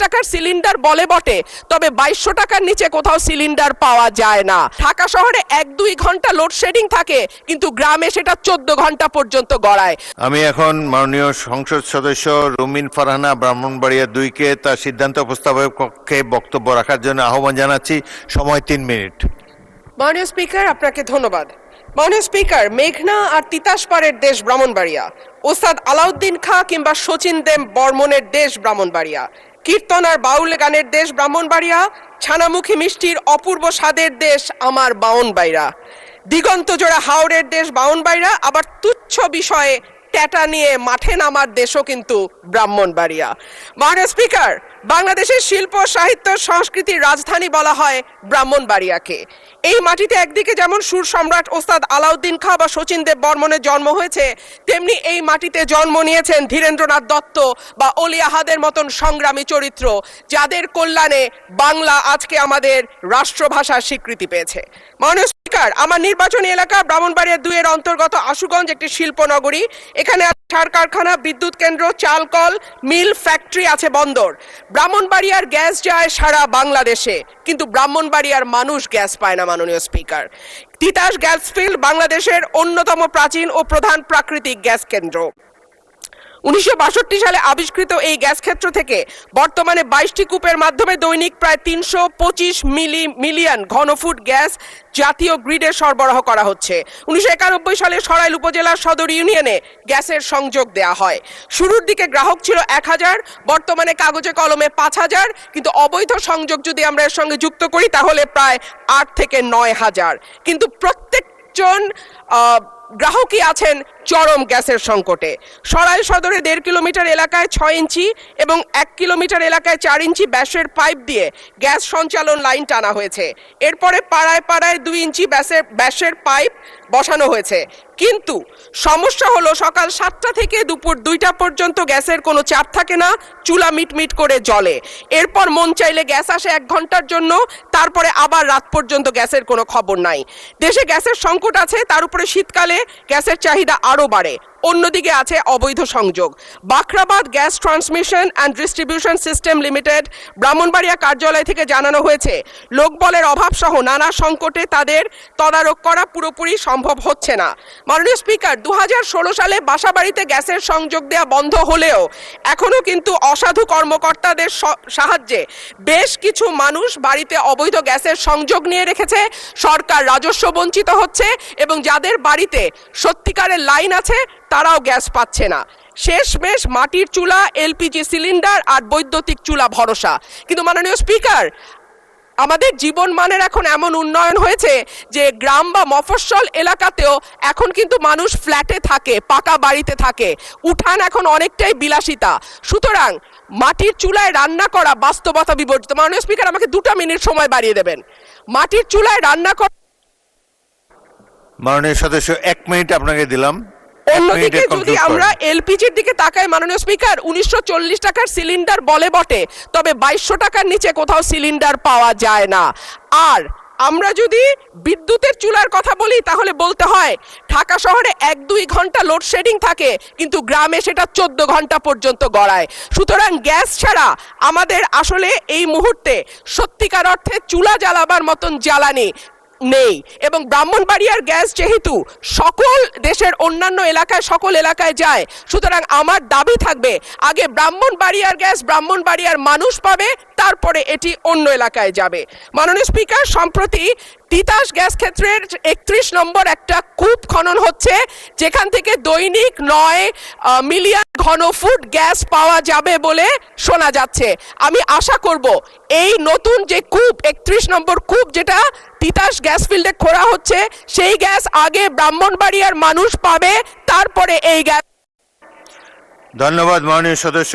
টাকার সিলিন্ডার বলে বটে, তবে 2200 টাকার নিচে কোথাও সিলিন্ডার পাওয়া যায় না। ঢাকা শহরে 1-2 ঘন্টা লোডশেডিং থাকে, কিন্তু গ্রামে সেটা 14 ঘন্টা পর্যন্ত গড়ায়। আমি এখন মাননীয় সংসদ সদস্য রুমিন ফারহানা ব্রাহ্মণবাড়িয়া 2-কে তার সিদ্ধান্ত উপস্থাপনের কক্ষে বক্তব্য রাখার জন্য আহ্বান জানাচ্ছি। সময় 3 মিনিট। মাননীয় স্পিকার, আপনাকে ধন্যবাদ। মাননীয় স্পিকার, মেঘনা আর তিতাস পাড়ের দেশ ব্রাহ্মণবাড়িয়া, ওস্তাদ আলাউদ্দিন খাঁ কিংবা শচীন দেব বর্মনের দেশ ব্রাহ্মণবাড়িয়া, কীর্তন আর বাউল গানের দেশ ব্রাহ্মণবাড়িয়া, ছানামুখী মিষ্টির অপূর্ব স্বাদের দেশ আমার বাউনবাড়িয়া, দিগন্ত জোড়া হাওড়ের দেশ বাউনবাড়িয়া, আবার তুচ্ছ বিষয়ে ট্যাটা নিয়ে মাঠে নামার দেশও কিন্তু ব্রাহ্মণবাড়িয়া। মাননীয় স্পিকার, বাংলাদেশের শিল্প সাহিত্য সংস্কৃতির রাজধানী বলা হয় ব্রাহ্মণবাড়িয়াকে। এই মাটিতে একদিকে যেমন সুর সম্রাট ওস্তাদ আলাউদ্দিন খাঁ বা শচীন দেব বর্মনের জন্ম হয়েছে, তেমনি এই মাটিতে জন্ম নিয়েছেন ধীরেন্দ্রনাথ দত্ত বা অলি আহাদের মতন সংগ্রামী চরিত্র, যাদের কল্যাণে বাংলা আজকে আমাদের রাষ্ট্রভাষার স্বীকৃতি পেয়েছে। মাননীয় স্পিকার, আমার নির্বাচনী এলাকা ব্রাহ্মণবাড়িয়া 2 এর অন্তর্গত আশুগঞ্জ একটি শিল্পনগরী। এখানে সার কারখানা, বিদ্যুৎ কেন্দ্র, চাল কল, মিল, ফ্যাক্টরি আছে, বন্দর। ব্রাহ্মণবাড়িয়ার গ্যাস যায় সারা বাংলাদেশে, কিন্তু ব্রাহ্মণবাড়িয়ার মানুষ গ্যাস পায় না। মাননীয় স্পিকার, তিতাস গ্যাস ফিল্ড বাংলাদেশের অন্যতম প্রাচীন ও প্রধান প্রাকৃতিক গ্যাস কেন্দ্র। 1962 সালে আবিষ্কৃত এই গ্যাস ক্ষেত্র থেকে বর্তমানে 22টি কূপের মাধ্যমে দৈনিক প্রায় 325 মিলিয়ন ঘনফুট গ্যাস জাতীয় গ্রিডে সরবরাহ করা হচ্ছে। 1991 সালে সরাইল উপজেলার সদর ইউনিয়নে গ্যাসের সংযোগ দেয়া হয়। শুরুর দিকে গ্রাহক ছিল 1000, বর্তমানে কাগজে কলমে 5000, কিন্তু অবৈধ সংযোগ যদি আমরা এর সঙ্গে যুক্ত করি তাহলে প্রায় 8 থেকে 9000। কিন্তু প্রত্যেকজন গ্রাহকই আছেন চরম গ্যাসের সংকটে। সরাইল সদরে 1.5 কিলোমিটার এলাকায় 6 ইঞ্চি এবং 1 কিলোমিটার এলাকায় 4 ইঞ্চি ব্যাসের পাইপ দিয়ে গ্যাস সঞ্চালন লাইন টানা হয়েছে। এরপরে পাড়ায় পাড়ায় 2 ইঞ্চি ব্যাসের পাইপ বসানো হয়েছে। কিন্তু সমস্যা হলো সকাল 7টা থেকে দুপুর 2টা পর্যন্ত গ্যাসের কোনো চাপ থাকে না, চুলা মিটমিট করে জ্বলে। এরপর মন চাইলে গ্যাস আসে 1 ঘন্টার জন্য, তারপরে আবার রাত পর্যন্ত গ্যাসের কোনো খবর নাই। দেশে গ্যাসের সংকট আছে, তার উপরে শীতকালে গ্যাসের চাহিদা আরো বাড়ে। অন্যদিকে আছে অবৈধ সংযোগ। Bakhrabad gas transmission and distribution system limited Brahmanbaria কার্যালয় থেকে জানানো হয়েছে, লোকবলের অভাব সহ নানা সংকটে তাদের তদারক করা পুরোপুরি সম্ভব হচ্ছে না। মাননীয় স্পিকার, 2016 সালে বাসাবাড়িতে গ্যাসের সংযোগ দেওয়া বন্ধ হলেও এখনো কিন্তু অসাধু কর্মকর্তাদের সাহায্যে বেশ কিছু মানুষ বাড়িতে অবৈধ গ্যাসের সংযোগ নিয়ে রেখেছে। সরকার রাজস্ব বঞ্চিত হচ্ছে এবং যাদের বাড়িতে সত্যিকারের লাইন আছে তারাও গ্যাস পাচ্ছে না। শেষমেশ মাটির চুলা, এলপিজি সিলিন্ডার আর বৈদ্যুতিক চুলা ভরসা। কিন্তু মাননীয় স্পিকার, আমাদের জীবন মানের এখন এমন উন্নয়ন হয়েছে যে গ্রাম বা মফস্বল এলাকাতেও এখন কিন্তু মানুষ ফ্ল্যাটে থাকে, পাকা বাড়িতে থাকে, উঠান এখন অনেকটাই বিলাসিতা। সুতরাং মাটির চুলায় রান্না করা বাস্তবতা বিবর্জিত। মাননীয় স্পিকার, আমাকে 2টা মিনিট সময় বাড়িয়ে দেবেন। মাটির চুলায় রান্না করা, মাননীয় সদস্য 1 মিনিট আপনাকে দিলাম। অন্যদিকে যদি আমরা এলপিজির দিকে তাকাই মাননীয় স্পিকার, 1940 টাকার সিলিন্ডার বলে বটে, তবে 2200 টাকার নিচে কোথাও সিলিন্ডার পাওয়া যায় না। আর আমরা যদি বিদ্যুতের চুলার কথা বলি তাহলে বলতে হয় ঢাকা শহরে 1-2 ঘন্টা লোডশেডিং থাকে, কিন্তু গ্রামে সেটা 14 ঘন্টা পর্যন্ত গড়ায়। সুতরাং গ্যাস ছাড়া আমাদের আসলে এই মুহূর্তে সত্যিকার অর্থে চুলা জ্বালাবার মতন জ্বালানি নেই। এবং ব্রাহ্মণবাড়িয়ার গ্যাস যেহেতু সকল দেশের অন্যান্য এলাকায় সকল এলাকায় যায়, সুতরাং আমার দাবি থাকবে আগে ব্রাহ্মণবাড়িয়ার গ্যাস ব্রাহ্মণবাড়িয়ার মানুষ পাবে, তারপরে এটি অন্য এলাকায় যাবে। মাননীয় স্পিকার, সম্প্রতি তিতাস গ্যাস ক্ষেত্রের 31 নম্বর একটা কূপ খনন হচ্ছে, যেখান থেকে দৈনিক 9 মিলিয়ন ঘনফুট গ্যাস পাওয়া যাবে বলে শোনা যাচ্ছে। আমি আশা করব এই নতুন যে কূপ 31 নম্বর কূপ যেটা তিতাস গ্যাস ফিল্ডে খোঁড়া হচ্ছে, সেই গ্যাস আগে ব্রাহ্মণবাড়িয়ার মানুষ পাবে, তারপরে এই গ্যাস। ধন্যবাদ মাননীয় সদস্য।